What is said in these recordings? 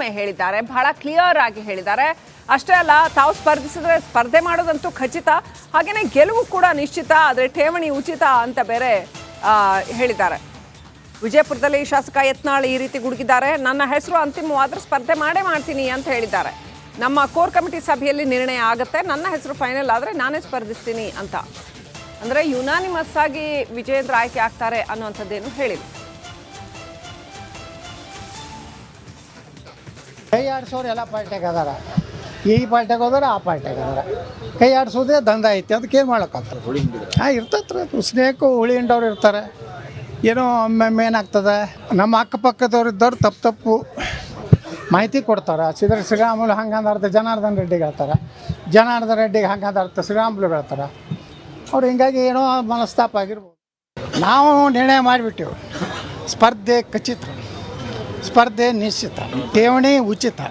ಮತ್ತೊಮ್ಮೆ ಹೇಳಿದ್ದಾರೆ, ಬಹಳ ಕ್ಲಿಯರ್ ಆಗಿ ಹೇಳಿದ್ದಾರೆ. ಅಷ್ಟೇ ಅಲ್ಲ, ತಾವು ಸ್ಪರ್ಧಿಸಿದ್ರೆ ಸ್ಪರ್ಧೆ ಮಾಡೋದಂತೂ ಖಚಿತ, ಹಾಗೇನೆ ಗೆಲುವು ಕೂಡ ನಿಶ್ಚಿತ, ಆದರೆ ಠೇವಣಿ ಉಚಿತ ಅಂತ ಬೇರೆ ಹೇಳಿದ್ದಾರೆ. ವಿಜಯಪುರದಲ್ಲಿ ಶಾಸಕ ಯತ್ನಾಳ್ ಈ ರೀತಿ ಗುಡುಗಿದ್ದಾರೆ. ನನ್ನ ಹೆಸರು ಅಂತಿಮವಾದ್ರೆ ಸ್ಪರ್ಧೆ ಮಾಡೇ ಮಾಡ್ತೀನಿ ಅಂತ ಹೇಳಿದ್ದಾರೆ. ನಮ್ಮ ಕೋರ್ ಕಮಿಟಿ ಸಭೆಯಲ್ಲಿ ನಿರ್ಣಯ ಆಗುತ್ತೆ, ನನ್ನ ಹೆಸರು ಫೈನಲ್ ಆದರೆ ನಾನೇ ಸ್ಪರ್ಧಿಸ್ತೀನಿ ಅಂತ. ಅಂದರೆ ಯುನಾನಿಮಸ್ ಆಗಿ ವಿಜೇಂದ್ರ ಆಯ್ಕೆ ಆಗ್ತಾರೆ ಅನ್ನುವಂಥದ್ದೇನು ಹೇಳಿಲ್ಲ. ಕೈ ಆಡಿಸೋರು ಎಲ್ಲ ಪಾರ್ಟಿಯಾಗ ಅದಾರ, ಈ ಪಾರ್ಟಿಯಾಗ ಹೋದಾರ ಆ ಪಾರ್ಟಿಯಾಗ ಅದಾರ. ಕೈ ಆಡಿಸೋದೇ ದಂಧ ಐತಿ, ಅದಕ್ಕೆ ಏನು ಮಾಡೋಕ್ಕಾಗ್ತದೆ? ಇರ್ತೈತ್ರಿ, ಸ್ನೇಹಕ್ಕೂ ಹುಳಿ ಹಿಂಡವ್ರು ಇರ್ತಾರೆ, ಏನೋ ಒಮ್ಮೆ ಏನಾಗ್ತದೆ, ನಮ್ಮ ಅಕ್ಕಪಕ್ಕದವ್ರು ಇದ್ದವ್ರು ತಪ್ಪು ಮಾಹಿತಿ ಕೊಡ್ತಾರೆ. ಶ್ರೀರಾಮುಲು ಹಂಗಂದ ಅರ್ಥ ಜನಾರ್ದನ್ ರೆಡ್ಡಿಗೆ ಹೇಳ್ತಾರೆ, ಜನಾರ್ದನ್ ರೆಡ್ಡಿಗೆ ಹಂಗಂದ ಅರ್ಥ ಶ್ರೀರಾಮುಲು ಹೇಳ್ತಾರೆ. ಅವ್ರು ಹಿಂಗಾಗಿ ಏನೋ ಮನಸ್ತಾಪ ಆಗಿರ್ಬೋದು. ನಾವು ನಿರ್ಣಯ ಮಾಡಿಬಿಟ್ಟೆವು, ಸ್ಪರ್ಧೆ ಖಚಿತ, ಸ್ಪರ್ಧೆ ನಿಶ್ಚಿತ, ಠೇವಣಿ ಉಚಿತ.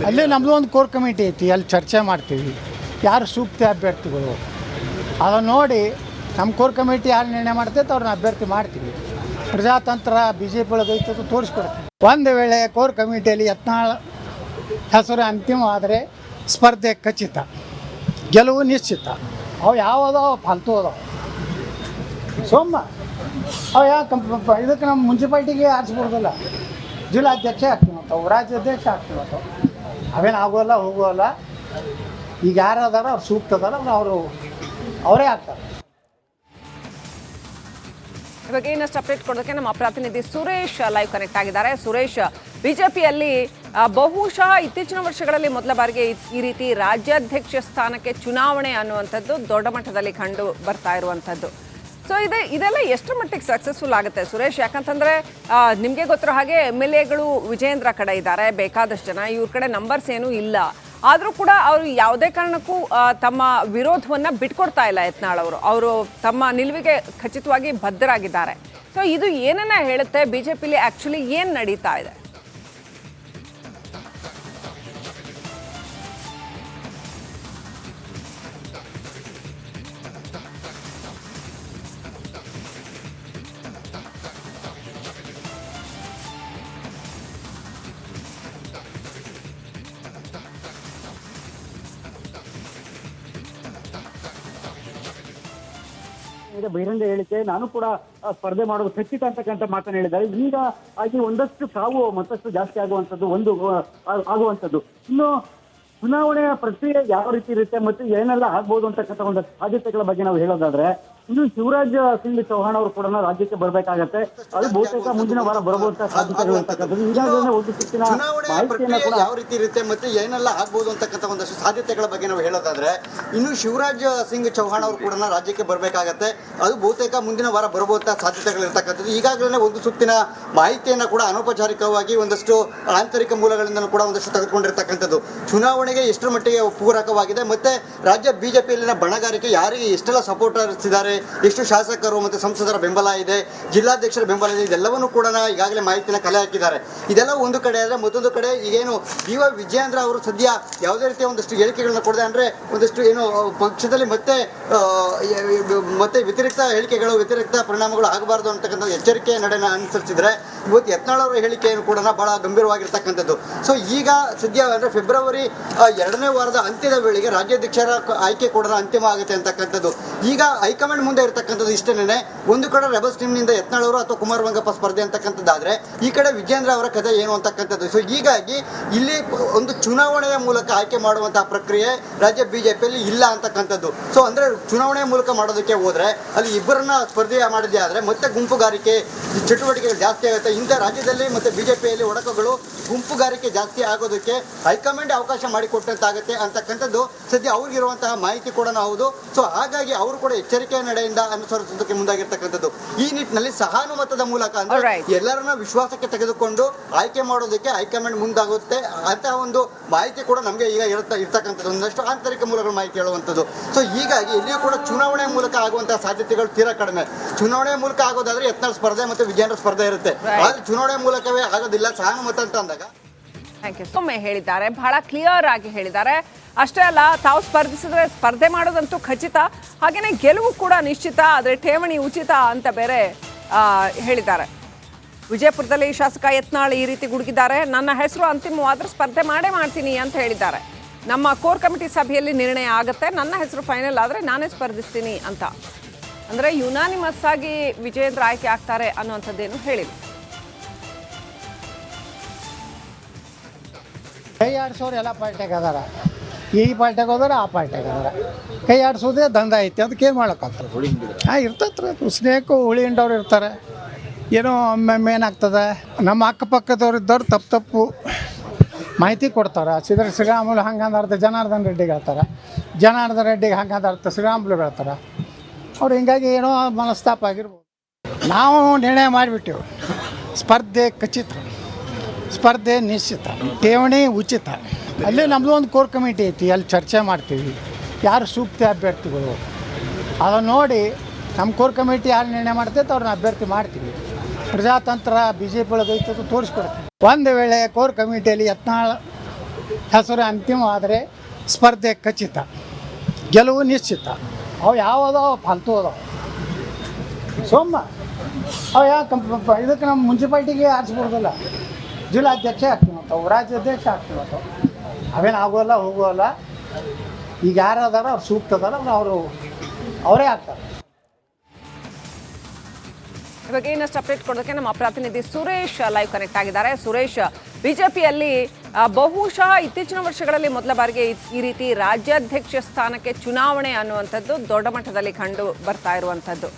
ಅಲ್ಲಿ ನಮ್ಮದು ಒಂದು ಕೋರ್ ಕಮಿಟಿ ಐತಿ, ಅಲ್ಲಿ ಚರ್ಚೆ ಮಾಡ್ತೀವಿ ಯಾರು ಸೂಕ್ತ ಅಭ್ಯರ್ಥಿಗಳು ಅದನ್ನು ನೋಡಿ. ನಮ್ಮ ಕೋರ್ ಕಮಿಟಿ ಯಾರು ನಿರ್ಣಯ ಮಾಡ್ತೈತೆ ಅವ್ರನ್ನ ಅಭ್ಯರ್ಥಿ ಮಾಡ್ತೀವಿ. ಪ್ರಜಾತಂತ್ರ ಬಿ ಜೆ ಪಿ ಒಳಗೆ ಐತೆ ತೋರಿಸ್ಕೊಡ್ತೀವಿ. ಒಂದು ವೇಳೆ ಕೋರ್ ಕಮಿಟಿಯಲ್ಲಿ ಯತ್ನಾಳ್ ಹೆಸರು ಅಂತಿಮವಾದರೆ ಸ್ಪರ್ಧೆ ಖಚಿತ, ಗೆಲುವು ನಿಶ್ಚಿತ. ಅವು ಯಾವುದೋ ಫಾಲ್ತು ಅದಾವೆ ಸೋಮ, ಅವು ಯಾಕೆ ಇದಕ್ಕೆ ನಮ್ಮ ಮುನ್ಸಿಪಾಲ್ಟಿಗೆ ಆರಿಸ್ಬೋದಲ್ಲ, ಜಿಲ್ಲಾಧ್ಯಕ್ಷ ಆಗ್ತೀವಿ ಅವು, ರಾಜ್ಯಾಧ್ಯಕ್ಷ ಆಗ್ತೀವಿ ಅವೇನು ಆಗೋಲ್ಲ ಹೋಗೋಲ್ಲ. ಈಗ ಯಾರು ಅದಾರ ಅವ್ರು ಸೂಕ್ತ ಅದಾರ ಅವರೇ ಆಗ್ತಾರೆ. ಇವಾಗ ಇನ್ನಷ್ಟು ಅಪ್ಡೇಟ್ ಕೊಡೋದಕ್ಕೆ ನಮ್ಮ ಪ್ರತಿನಿಧಿ ಸುರೇಶ್ ಲೈವ್ ಕನೆಕ್ಟ್ ಆಗಿದ್ದಾರೆ. ಸುರೇಶ್, ಬಿಜೆಪಿಯಲ್ಲಿ ಬಹುಶಃ ಇತ್ತೀಚಿನ ವರ್ಷಗಳಲ್ಲಿ ಮೊದಲ ಬಾರಿಗೆ ಈ ರೀತಿ ರಾಜ್ಯಾಧ್ಯಕ್ಷ ಸ್ಥಾನಕ್ಕೆ ಚುನಾವಣೆ ಅನ್ನುವಂಥದ್ದು ದೊಡ್ಡ ಮಟ್ಟದಲ್ಲಿ ಕಂಡು ಬರ್ತಾ ಇರುವಂಥದ್ದು. ಸೊ ಇದೆಲ್ಲ ಎಷ್ಟರ ಮಟ್ಟಿಗೆ ಸಕ್ಸಸ್ಫುಲ್ ಆಗುತ್ತೆ ಸುರೇಶ್? ಯಾಕಂತಂದ್ರೆ ನಿಮಗೆ ಗೊತ್ತಿರೋ ಹಾಗೆ MLAಗಳು ವಿಜೇಂದ್ರ ಕಡೆ ಇದ್ದಾರೆ, ಬೇಕಾದಷ್ಟು ಜನ. ಇವ್ರ ಕಡೆ ನಂಬರ್ಸ್ ಏನೂ ಇಲ್ಲ, ಆದರೂ ಕೂಡ ಅವರು ಯಾವುದೇ ಕಾರಣಕ್ಕೂ ತಮ್ಮ ವಿರೋಧವನ್ನು ಬಿಟ್ಕೊಡ್ತಾ ಇಲ್ಲ. ಯತ್ನಾಳ್ ಅವರು ತಮ್ಮ ನಿಲುವಿಗೆ ಖಚಿತವಾಗಿ ಬದ್ಧರಾಗಿದ್ದಾರೆ. ಸೊ ಇದು ಏನನ್ನ ಹೇಳುತ್ತೆ, ಬಿಜೆಪಿಲಿ ಆ್ಯಕ್ಚುಲಿ ಏನು ನಡೀತಾ ಇದೆ? ಬಹಿರಂಗ ಹೇಳಿಕೆ, ನಾನು ಕೂಡ ಸ್ಪರ್ಧೆ ಮಾಡೋದು ಖಚಿತ ಅಂತಕ್ಕಂಥ ಮಾತನ್ನು ಹೇಳಿದ್ದಾರೆ. ಈಗ ಆಗಿ ಒಂದಷ್ಟು ಸಾವು ಮತ್ತಷ್ಟು ಜಾಸ್ತಿ ಆಗುವಂಥದ್ದು. ಇನ್ನು ಚುನಾವಣೆಯ ಪ್ರಕ್ರಿಯೆ ಯಾವ ರೀತಿ ಇರುತ್ತೆ ಮತ್ತು ಏನೆಲ್ಲ ಆಗ್ಬೋದು ಅಂತಕ್ಕಂಥ ಒಂದು ಸಾಧ್ಯತೆಗಳ ಬಗ್ಗೆ ನಾವು ಹೇಳೋದಾದ್ರೆ, ಇನ್ನು ಶಿವರಾಜ್ ಸಿಂಗ್ ಚೌಹಾಣ್ ಅವರು ಕೂಡ ರಾಜ್ಯಕ್ಕೆ ಬರಬೇಕಾಗತ್ತೆ. ಅದು ಬಹುತೇಕ ಮುಂದಿನ ವಾರ ಬರುವಂತಹ ಸಾಧ್ಯತೆಗಳು ಅಂತಕ್ಕಂಥದ್ದು. ಈಗಾಗಲೇ ಒಂದು ಸುತ್ತಿನ ಮಾಹಿತಿಯನ್ನ ಕೂಡ ಯಾವ ರೀತಿ ಇರುತ್ತೆ ಮತ್ತೆ ಏನೆಲ್ಲ ಆಗ್ಬೋದು ಅಂತಕ್ಕಂಥ ಒಂದಷ್ಟು ಸಾಧ್ಯತೆಗಳ ಬಗ್ಗೆ ನಾವು ಹೇಳೋದಾದ್ರೆ, ಇನ್ನು ಶಿವರಾಜ್ ಸಿಂಗ್ ಚೌಹಾಣ್ ಅವರು ಕೂಡ ರಾಜ್ಯಕ್ಕೆ ಬರಬೇಕಾಗತ್ತೆ. ಅದು ಬಹುತೇಕ ಮುಂದಿನ ವಾರ ಬರಬಹುದಂತಹ ಸಾಧ್ಯತೆಗಳು ಇರ್ತಕ್ಕಂಥದ್ದು. ಈಗಾಗಲೇ ಒಂದು ಸುತ್ತಿನ ಮಾಹಿತಿಯನ್ನ ಕೂಡ ಅನೌಪಚಾರಿಕವಾಗಿ ಒಂದಷ್ಟು ಆಂತರಿಕ ಮೂಲಗಳಿಂದ ಕೂಡ ಒಂದಷ್ಟು ತೆಗೆದುಕೊಂಡಿರ್ತಕ್ಕಂಥದ್ದು. ಚುನಾವಣೆಗೆ ಎಷ್ಟರ ಮಟ್ಟಿಗೆ ಪೂರಕವಾಗಿದೆ ಮತ್ತೆ ರಾಜ್ಯ ಬಿಜೆಪಿಯಲ್ಲಿನ ಬಣಗಾರಿಕೆ ಯಾರಿಗೆ ಎಷ್ಟೆಲ್ಲ ಸಪೋರ್ಟರ್ಸ್ ಇದ್ದಾರೆ, ಎಷ್ಟು ಶಾಸಕರು ಮತ್ತು ಸಂಸದರ ಬೆಂಬಲ ಇದೆ, ಜಿಲ್ಲಾಧ್ಯಕ್ಷರ ಬೆಂಬಲ ಇದೆ, ಇದೆಲ್ಲವನ್ನೂ ಕೂಡ ಈಗಾಗಲೇ ಮಾಹಿತಿನ ಕಲೆ ಹಾಕಿದ್ದಾರೆ. ಇದೆಲ್ಲ ಒಂದು ಕಡೆ ಆದರೆ ಮತ್ತೊಂದು ಕಡೆ ಈಗೇನು ವಿಜಯೇಂದ್ರ ಅವರು ಸದ್ಯ ಯಾವುದೇ ರೀತಿಯ ಒಂದಷ್ಟು ಹೇಳಿಕೆಗಳನ್ನ ಕೊಡದೆ, ಅಂದರೆ ಒಂದಷ್ಟು ಏನು ಪಕ್ಷದಲ್ಲಿ ಮತ್ತೆ ವ್ಯತಿರಿಕ್ತ ಹೇಳಿಕೆಗಳು, ವ್ಯತಿರಿಕ್ತ ಪರಿಣಾಮಗಳು ಆಗಬಾರ್ದು ಅಂತಕ್ಕಂಥ ಎಚ್ಚರಿಕೆ ನಡೆನ ಅನುಸರಿಸಿದ್ರೆ ಇವತ್ತು ಯತ್ನಾಳ್ ಅವರ ಹೇಳಿಕೆಯನ್ನು ಕೂಡ ಬಹಳ ಗಂಭೀರವಾಗಿರ್ತಕ್ಕಂಥದ್ದು. ಸೊ ಈಗ ಸದ್ಯ ಅಂದರೆ ಫೆಬ್ರವರಿ 2ನೇ ವಾರದ ಅಂತ್ಯದ ವೇಳೆಗೆ ರಾಜ್ಯಾಧ್ಯಕ್ಷರ ಆಯ್ಕೆ ಕೂಡ ಅಂತಿಮ ಆಗುತ್ತೆ ಅಂತಕ್ಕಂಥದ್ದು. ಈಗ ಹೈಕಮಾಂಡ್ ಮುಂದೆ ಇರತಕ್ಕಂಥದ್ದು ಇಷ್ಟೇನೆ. ಒಂದು ಕಡೆ ರೆಬಲ್ಸ್ ಟೀಮ್ನಿಂದ ಯತ್ನಾಳ್ ಅವರು ಅಥವಾ ಕುಮಾರ್ ವಂಗಪ್ಪ ಸ್ಪರ್ಧೆ ಅಂತಕ್ಕಂಥದ್ದಾದ್ರೆ, ಈ ಕಡೆ ವಿಜೇಂದ್ರ ಅವರ ಕಥೆ ಏನು ಅಂತಕ್ಕಂಥದ್ದು. ಸೊ ಹೀಗಾಗಿ ಇಲ್ಲಿ ಒಂದು ಚುನಾವಣೆಯ ಮೂಲಕ ಆಯ್ಕೆ ಮಾಡುವಂತಹ ಪ್ರಕ್ರಿಯೆ ರಾಜ್ಯ ಬಿಜೆಪಿಯಲ್ಲಿ ಇಲ್ಲ ಅಂತಕ್ಕಂಥದ್ದು. ಸೊ ಅಂದ್ರೆ ಚುನಾವಣೆಯ ಮೂಲಕ ಮಾಡೋದಕ್ಕೆ ಹೋದ್ರೆ ಅಲ್ಲಿ ಇಬ್ಬರನ್ನ ಸ್ಪರ್ಧೆ ಮಾಡಿದ್ದೆ ಆದ್ರೆ ಮತ್ತೆ ಗುಂಪುಗಾರಿಕೆ ಚಟುವಟಿಕೆಗಳು ಜಾಸ್ತಿ ಆಗುತ್ತೆ. ಇಂಥ ರಾಜ್ಯದಲ್ಲಿ ಮತ್ತೆ ಬಿಜೆಪಿಯಲ್ಲಿ ಒಡಕುಗಳು, ಗುಂಪುಗಾರಿಕೆ ಜಾಸ್ತಿ ಆಗೋದಕ್ಕೆ ಹೈಕಮಾಂಡ್ ಅವಕಾಶ ಮಾಡಿಕೊಟ್ಟಂತಾಗುತ್ತೆ ಅಂತಕ್ಕಂಥದ್ದು ಸದ್ಯ ಅವ್ರಿಗಿರುವಂತಹ ಮಾಹಿತಿ ಕೂಡ ಹೌದು. ಸೊ ಹಾಗಾಗಿ ಅವರು ಕೂಡ ಎಚ್ಚರಿಕೆಯ ನಡೆಯಿಂದ ಅನುಸರಿಸೋದಕ್ಕೆ ಮುಂದಾಗಿರ್ತಕ್ಕಂಥದ್ದು. ಈ ನಿಟ್ಟಿನಲ್ಲಿ ಸಹಾನುಮತದ ಮೂಲಕ ಅಂದ್ರೆ ಎಲ್ಲರನ್ನ ವಿಶ್ವಾಸಕ್ಕೆ ತೆಗೆದುಕೊಂಡು ಆಯ್ಕೆ ಮಾಡೋದಕ್ಕೆ ಹೈಕಮಾಂಡ್ ಮುಂದಾಗುತ್ತೆ ಅಂತಹ ಒಂದು ಮಾಹಿತಿ ಕೂಡ ನಮಗೆ ಈಗ ಇರ್ತಕ್ಕಂಥದ್ದು. ಒಂದಷ್ಟು ಆಂತರಿಕ ಮೂಲಗಳ ಮಾಹಿತಿ ಹೇಳುವಂಥದ್ದು. ಸೊ ಹೀಗಾಗಿ ಇಲ್ಲಿಯೂ ಕೂಡ ಚುನಾವಣೆ ಮೂಲಕ ಆಗುವಂತಹ ಸಾಧ್ಯತೆಗಳು ತೀರಾ ಕಡಿಮೆ. ಚುನಾವಣೆ ಮೂಲಕ ಆಗೋದಾದ್ರೆ ಯತ್ನಾಳ್ ಸ್ಪರ್ಧೆ ಮತ್ತು ವಿಜೇಂದ್ರ ಸ್ಪರ್ಧೆ ಇರುತ್ತೆ, ಆದ್ರೆ ಚುನಾವಣೆ ಮೂಲಕವೇ ಆಗೋದಿಲ್ಲ ಸಹಾನುಮತ ಅಂತ ಅಂದಾಗ. Thank you. ಒಮ್ಮೆ ಹೇಳಿದ್ದಾರೆ, ಬಹಳ ಕ್ಲಿಯರ್ ಆಗಿ ಹೇಳಿದ್ದಾರೆ. ಅಷ್ಟೇ ಅಲ್ಲ, ತಾವು ಸ್ಪರ್ಧಿಸಿದ್ರೆ ಸ್ಪರ್ಧೆ ಮಾಡೋದಂತೂ ಖಚಿತ, ಹಾಗೇನೆ ಗೆಲುವು ಕೂಡ ನಿಶ್ಚಿತ, ಆದರೆ ಠೇವಣಿ ಉಚಿತ ಅಂತ ಬೇರೆ ಹೇಳಿದ್ದಾರೆ. ವಿಜಯಪುರದಲ್ಲಿ ಶಾಸಕ ಯತ್ನಾಳ್ ಈ ರೀತಿ ಗುಡುಗಿದ್ದಾರೆ. ನನ್ನ ಹೆಸರು ಅಂತಿಮವಾದ್ರೆ ಸ್ಪರ್ಧೆ ಮಾಡ್ತೀನಿ ಅಂತ ಹೇಳಿದ್ದಾರೆ. ನಮ್ಮ ಕೋರ್ ಕಮಿಟಿ ಸಭೆಯಲ್ಲಿ ನಿರ್ಣಯ ಆಗುತ್ತೆ, ನನ್ನ ಹೆಸರು ಫೈನಲ್ ಆದರೆ ನಾನೇ ಸ್ಪರ್ಧಿಸ್ತೀನಿ ಅಂತ. ಅಂದರೆ ಯುನಾನಿಮಸ್ ಆಗಿ ವಿಜೇಂದ್ರ ಆಯ್ಕೆ ಆಗ್ತಾರೆ ಅನ್ನುವಂಥದ್ದೇನು ಹೇಳಿಲ್ಲ. ಕೈ ಆಡಿಸೋರು ಎಲ್ಲ ಪಾರ್ಟಿಯಾಗ ಅದಾರ. ಈ ಪಾರ್ಟಿಯಾಗ ಹೋದಾರ ಆ ಪಾರ್ಟಿಯಾಗ ಅದಾರ. ಕೈ ಆಡಿಸೋದೇ ದಂಧ ಐತಿ, ಅದಕ್ಕೆ ಏನು ಮಾಡೋಕ್ಕಾಗ್ತದೆ? ಇರ್ತೈತ್ರಿ, ಅದು ಸ್ನೇಹಕ್ಕೂ ಹುಳಿ ಹಿಂಡವ್ರು ಇರ್ತಾರೆ. ಏನೋ ಒಮ್ಮೊಮ್ಮೆ ಏನಾಗ್ತದೆ, ನಮ್ಮ ಅಕ್ಕಪಕ್ಕದವ್ರು ಇದ್ದವ್ರು ತಪ್ಪು ಮಾಹಿತಿ ಕೊಡ್ತಾರೆ. ಶ್ರೀರಾಮುಲು ಹಂಗಂದ ಜನಾರ್ದನ್ ರೆಡ್ಡಿಗೆ ಹೇಳ್ತಾರೆ, ಜನಾರ್ದನ್ ರೆಡ್ಡಿಗೆ ಹಂಗಂದ ಶ್ರೀರಾಮುಲು ಹೇಳ್ತಾರೆ. ಅವ್ರು ಹಿಂಗಾಗಿ ಏನೋ ಮನಸ್ತಾಪ ಆಗಿರ್ಬೋದು. ನಾವು ನಿರ್ಣಯ ಮಾಡಿಬಿಟ್ಟೆವು, ಸ್ಪರ್ಧೆ ಖಚಿತ, ಸ್ಪರ್ಧೆ ನಿಶ್ಚಿತ, ಠೇವಣಿ ಉಚಿತ. ಅಲ್ಲಿ ನಮ್ಮದು ಒಂದು ಕೋರ್ ಕಮಿಟಿ ಐತಿ, ಅಲ್ಲಿ ಚರ್ಚೆ ಮಾಡ್ತೀವಿ ಯಾರು ಸೂಕ್ತ ಅಭ್ಯರ್ಥಿಗಳು ಅದನ್ನು ನೋಡಿ. ನಮ್ಮ ಕೋರ್ ಕಮಿಟಿ ಯಾರು ನಿರ್ಣಯ ಮಾಡ್ತೈತೆ ಅವ್ರನ್ನ ಅಭ್ಯರ್ಥಿ ಮಾಡ್ತೀವಿ. ಪ್ರಜಾತಂತ್ರ ಬಿ ಜೆ ಪಿ ಒಳಗೆ ಐತೆ ತೋರಿಸ್ಕೊಡ್ತೀವಿ. ಒಂದು ವೇಳೆ ಕೋರ್ ಕಮಿಟಿಯಲ್ಲಿ ಯತ್ನಾಳ್ ಹೆಸರು ಅಂತಿಮವಾದರೆ ಸ್ಪರ್ಧೆ ಖಚಿತ, ಗೆಲುವು ನಿಶ್ಚಿತ. ಅವು ಯಾವುದೋ ಫಾಲ್ತು ಅದಾವೆ ಸೋಮ, ಅವು ಯಾಕೆ ಇದಕ್ಕೆ ನಮ್ಮ ಮುನ್ಸಿಪಾಲ್ಟಿಗೆ ಆರಿಸ್ಬೋದಲ್ಲ, ಜಿಲ್ಲಾಧ್ಯಕ್ಷ ಆಗ್ತೀವಿ ಮತ್ತು ರಾಜ್ಯಾಧ್ಯಕ್ಷ ಆಗ್ತೀವಿ ಮತ್ತು ಅವೇನು ಆಗೋಲ್ಲ ಹೋಗೋಲ್ಲ. ಈಗ ಯಾರು ಅದಾರ ಅವ್ರು ಸೂಕ್ತ ಅದಾರ ಅವರೇ ಆಗ್ತಾರೆ. ಇವಾಗ ಇನ್ನಷ್ಟು ಅಪ್ಡೇಟ್ ಕೊಡೋದಕ್ಕೆ ನಮ್ಮ ಪ್ರತಿನಿಧಿ ಸುರೇಶ್ ಲೈವ್ ಕನೆಕ್ಟ್ ಆಗಿದ್ದಾರೆ. ಸುರೇಶ್, ಬಿಜೆಪಿಯಲ್ಲಿ ಬಹುಶಃ ಇತ್ತೀಚಿನ ವರ್ಷಗಳಲ್ಲಿ ಮೊದಲ ಬಾರಿಗೆ ಈ ರೀತಿ ರಾಜ್ಯಾಧ್ಯಕ್ಷ ಸ್ಥಾನಕ್ಕೆ ಚುನಾವಣೆ ಅನ್ನುವಂಥದ್ದು ದೊಡ್ಡ ಮಟ್ಟದಲ್ಲಿ ಕಂಡು ಬರ್ತಾ ಇರುವಂಥದ್ದು.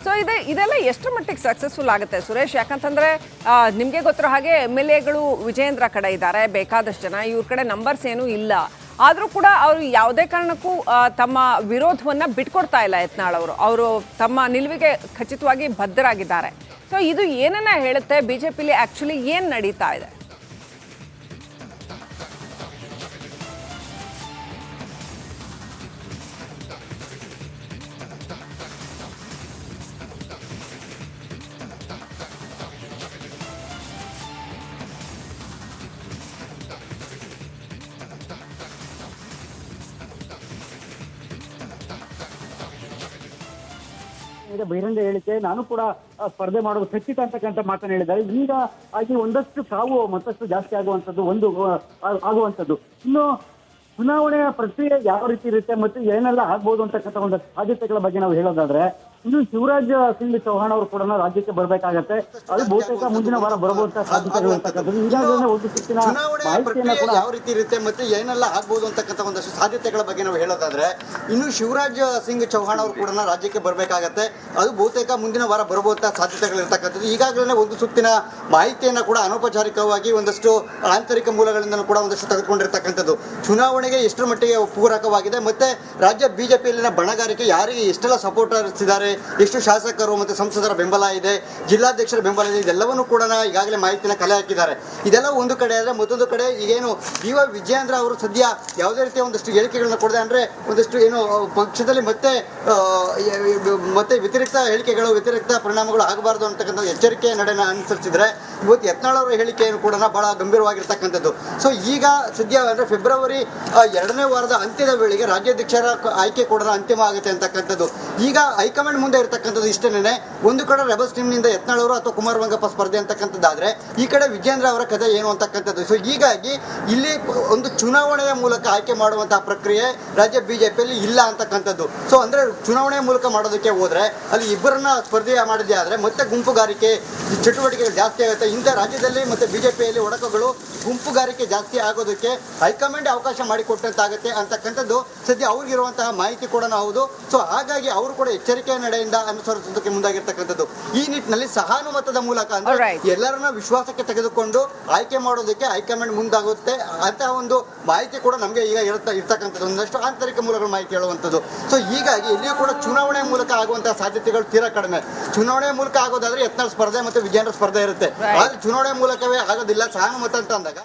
ಸೊ ಇದೆಲ್ಲ ಎಷ್ಟರ ಮಟ್ಟಿಗೆ ಸಕ್ಸಸ್ಫುಲ್ ಆಗುತ್ತೆ ಸುರೇಶ್? ಯಾಕಂತಂದ್ರೆ ನಿಮಗೆ ಗೊತ್ತಿರೋ ಹಾಗೆ MLAಗಳು ವಿಜೇಂದ್ರ ಕಡೆ ಇದ್ದಾರೆ, ಬೇಕಾದಷ್ಟು ಜನ. ಇವ್ರ ಕಡೆ ನಂಬರ್ಸ್ ಏನೂ ಇಲ್ಲ, ಆದರೂ ಕೂಡ ಅವರು ಯಾವುದೇ ಕಾರಣಕ್ಕೂ ತಮ್ಮ ವಿರೋಧವನ್ನು ಬಿಟ್ಕೊಡ್ತಾ ಇಲ್ಲ ಯತ್ನಾಳ್ ಅವರು ತಮ್ಮ ನಿಲುವಿಗೆ ಖಚಿತವಾಗಿ ಬದ್ಧರಾಗಿದ್ದಾರೆ. ಸೊ ಇದು ಏನನ್ನ ಹೇಳುತ್ತೆ, ಬಿಜೆಪಿಲಿ ಆ್ಯಕ್ಚುಲಿ ಏನು ನಡೀತಾ ಇದೆ? ಬಹಿರಂಗ ಹೇಳಿಕೆ, ನಾನು ಕೂಡ ಸ್ಪರ್ಧೆ ಮಾಡೋದು ಖಚಿತ ಅಂತಕ್ಕಂಥ ಮಾತನ್ನು ಹೇಳಿದ್ದಾರೆ. ಈಗ ಆಗಿ ಒಂದಷ್ಟು ಸಾವು ಮತ್ತಷ್ಟು ಜಾಸ್ತಿ ಆಗುವಂಥದ್ದು. ಇನ್ನು ಚುನಾವಣೆಯ ಪ್ರಕ್ರಿಯೆ ಯಾವ ರೀತಿ ಇರುತ್ತೆ ಮತ್ತು ಏನೆಲ್ಲ ಆಗ್ಬೋದು ಅಂತಕ್ಕಂಥ ಒಂದು ಸಾಧ್ಯತೆಗಳ ಬಗ್ಗೆ ನಾವು ಹೇಳೋದಾದ್ರೆ, ಇನ್ನು ಶಿವರಾಜ್ ಸಿಂಗ್ ಚೌಹಾಣ್ ಅವರು ಕೂಡ ರಾಜ್ಯಕ್ಕೆ ಬರಬೇಕಾಗತ್ತೆ. ಅದು ಬಹುತೇಕ ಮುಂದಿನ ವಾರ ಬರುವಂತಹ ಸಾಧ್ಯತೆಗಳು ಅಂತಕ್ಕಂಥದ್ದು. ಈಗಾಗಲೇ ಒಂದು ಸಿಕ್ಕಿನ ಮಾಹಿತಿಯನ್ನ ಕೂಡ ಯಾವ ರೀತಿ ಇರುತ್ತೆ ಮತ್ತೆ ಏನೆಲ್ಲ ಆಗ್ಬೋದು ಅಂತಕ್ಕಂಥ ಒಂದಷ್ಟು ಸಾಧ್ಯತೆಗಳ ಬಗ್ಗೆ ನಾವು ಹೇಳೋದಾದ್ರೆ, ಇನ್ನು ಶಿವರಾಜ್ ಸಿಂಗ್ ಚೌಹಾಣ್ ಅವರು ಕೂಡ ರಾಜ್ಯಕ್ಕೆ ಬರಬೇಕಾಗತ್ತೆ. ಅದು ಬಹುತೇಕ ಮುಂದಿನ ವಾರ ಬರಬಹುದಂತಹ ಸಾಧ್ಯತೆಗಳು ಇರ್ತಕ್ಕಂಥದ್ದು. ಈಗಾಗಲೇ ಒಂದು ಸುತ್ತಿನ ಮಾಹಿತಿಯನ್ನ ಕೂಡ ಅನೌಪಚಾರಿಕವಾಗಿ ಒಂದಷ್ಟು ಆಂತರಿಕ ಮೂಲಗಳಿಂದ ಕೂಡ ಒಂದಷ್ಟು ತೆಗೆದುಕೊಂಡಿರ್ತಕ್ಕಂಥದ್ದು. ಚುನಾವಣೆಗೆ ಎಷ್ಟರ ಮಟ್ಟಿಗೆ ಪೂರಕವಾಗಿದೆ ಮತ್ತೆ ರಾಜ್ಯ ಬಿಜೆಪಿಯಲ್ಲಿನ ಬಣಗಾರಿಕೆ ಯಾರಿಗೆ ಎಷ್ಟೆಲ್ಲ ಸಪೋರ್ಟರ್ಸ್ ಇದ್ದಾರೆ, ಎಷ್ಟು ಶಾಸಕರು ಮತ್ತು ಸಂಸದರ ಬೆಂಬಲ ಇದೆ, ಜಿಲ್ಲಾಧ್ಯಕ್ಷರ ಬೆಂಬಲ ಇದೆ, ಇದೆಲ್ಲವನ್ನೂ ಕೂಡ ಈಗಾಗಲೇ ಮಾಹಿತಿನ ಕಲೆ ಹಾಕಿದ್ದಾರೆ. ಇದೆಲ್ಲ ಒಂದು ಕಡೆ ಆದರೆ ಮತ್ತೊಂದು ಕಡೆ ಈಗೇನು ವಿಜಯೇಂದ್ರ ಅವರು ಸದ್ಯ ಯಾವುದೇ ರೀತಿಯ ಒಂದಷ್ಟು ಹೇಳಿಕೆಗಳನ್ನ ಕೊಡದೆ, ಅಂದರೆ ಒಂದಷ್ಟು ಏನು ಪಕ್ಷದಲ್ಲಿ ಮತ್ತೆ ವ್ಯತಿರಿಕ್ತ ಹೇಳಿಕೆಗಳು, ವ್ಯತಿರಿಕ್ತ ಪರಿಣಾಮಗಳು ಆಗಬಾರ್ದು ಅಂತಕ್ಕಂಥ ಎಚ್ಚರಿಕೆ ನಡೆನ ಅನುಸರಿಸಿದ್ರೆ ಇವತ್ತು ಯತ್ನಾಳ್ ಅವರ ಹೇಳಿಕೆಯನ್ನು ಕೂಡ ಬಹಳ ಗಂಭೀರವಾಗಿರ್ತಕ್ಕಂಥದ್ದು. ಸೊ ಈಗ ಸದ್ಯ ಅಂದರೆ ಫೆಬ್ರವರಿ 2ನೇ ವಾರದ ಅಂತ್ಯದ ವೇಳೆಗೆ ರಾಜ್ಯಾಧ್ಯಕ್ಷರ ಆಯ್ಕೆ ಕೂಡ ಅಂತಿಮ ಆಗುತ್ತೆ ಅಂತಕ್ಕಂಥದ್ದು. ಈಗ ಹೈಕಮಾಂಡ್ ಮುಂದೆ ಇರತಕ್ಕಂಥದ್ದು ಇಷ್ಟೇನೆ. ಒಂದು ಕಡೆ ರೆಬಲ್ಸ್ ಟೀಮ್ನಿಂದ ಯತ್ನಾಳ್ ಅವರು ಅಥವಾ ಕುಮಾರ್ ವಂಗಪ್ಪ ಸ್ಪರ್ಧೆ ಅಂತಕ್ಕಂಥದ್ದಾದ್ರೆ, ಈ ಕಡೆ ವಿಜೇಂದ್ರ ಅವರ ಕಥೆ ಏನು ಅಂತಕ್ಕಂಥದ್ದು. ಸೊ ಹೀಗಾಗಿ ಇಲ್ಲಿ ಒಂದು ಚುನಾವಣೆಯ ಮೂಲಕ ಆಯ್ಕೆ ಮಾಡುವಂತಹ ಪ್ರಕ್ರಿಯೆ ರಾಜ್ಯ ಬಿಜೆಪಿಯಲ್ಲಿ ಇಲ್ಲ ಅಂತಕ್ಕಂಥದ್ದು. ಸೊ ಅಂದ್ರೆ ಚುನಾವಣೆಯ ಮೂಲಕ ಮಾಡೋದಕ್ಕೆ ಹೋದ್ರೆ ಅಲ್ಲಿ ಇಬ್ಬರನ್ನ ಸ್ಪರ್ಧೆ ಮಾಡಿದ್ದೆ ಆದ್ರೆ ಮತ್ತೆ ಗುಂಪುಗಾರಿಕೆ ಚಟುವಟಿಕೆಗಳು ಜಾಸ್ತಿ ಆಗುತ್ತೆ. ಇಂಥ ರಾಜ್ಯದಲ್ಲಿ ಮತ್ತೆ ಬಿಜೆಪಿಯಲ್ಲಿ ಒಡಕುಗಳು, ಗುಂಪುಗಾರಿಕೆ ಜಾಸ್ತಿ ಆಗೋದಕ್ಕೆ ಹೈಕಮಾಂಡ್ ಅವಕಾಶ ಮಾಡಿಕೊಟ್ಟಂತಾಗುತ್ತೆ ಅಂತಕ್ಕಂಥದ್ದು ಸದ್ಯ ಅವ್ರಿಗಿರುವಂತಹ ಮಾಹಿತಿ ಕೂಡ ಹೌದು. ಸೊ ಹಾಗಾಗಿ ಅವರು ಕೂಡ ಎಚ್ಚರಿಕೆಯ ನಡೆಯಿಂದ ಅನುಸರಿಸೋದಕ್ಕೆ ಮುಂದಾಗಿರ್ತಕ್ಕಂಥದ್ದು. ಈ ನಿಟ್ಟಿನಲ್ಲಿ ಸಹಾನುಮತದ ಮೂಲಕ ಅಂದ್ರೆ ಎಲ್ಲರನ್ನ ವಿಶ್ವಾಸಕ್ಕೆ ತೆಗೆದುಕೊಂಡು ಆಯ್ಕೆ ಮಾಡೋದಕ್ಕೆ ಹೈಕಮಾಂಡ್ ಮುಂದಾಗುತ್ತೆ ಅಂತಹ ಒಂದು ಮಾಹಿತಿ ಕೂಡ ನಮಗೆ ಈಗ ಇರ್ತಕ್ಕಂಥದ್ದು. ಒಂದಷ್ಟು ಆಂತರಿಕ ಮೂಲಗಳ ಮಾಹಿತಿ ಹೇಳುವಂಥದ್ದು. ಸೊ ಹೀಗಾಗಿ ಇಲ್ಲಿಯೂ ಕೂಡ ಚುನಾವಣೆ ಮೂಲಕ ಆಗುವಂತಹ ಸಾಧ್ಯತೆಗಳು ತೀರಾ ಕಡಿಮೆ. ಚುನಾವಣೆ ಮೂಲಕ ಆಗೋದಾದ್ರೆ ಯತ್ನಾಳ್ ಸ್ಪರ್ಧೆ ಮತ್ತು ವಿಜೇಂದ್ರ ಸ್ಪರ್ಧೆ ಇರುತ್ತೆ. ಆದ್ರೆ ಚುನಾವಣೆ ಮೂಲಕವೇ ಆಗೋದಿಲ್ಲ ಸಹಾನುಮತ ಅಂತ ಅಂದಾಗ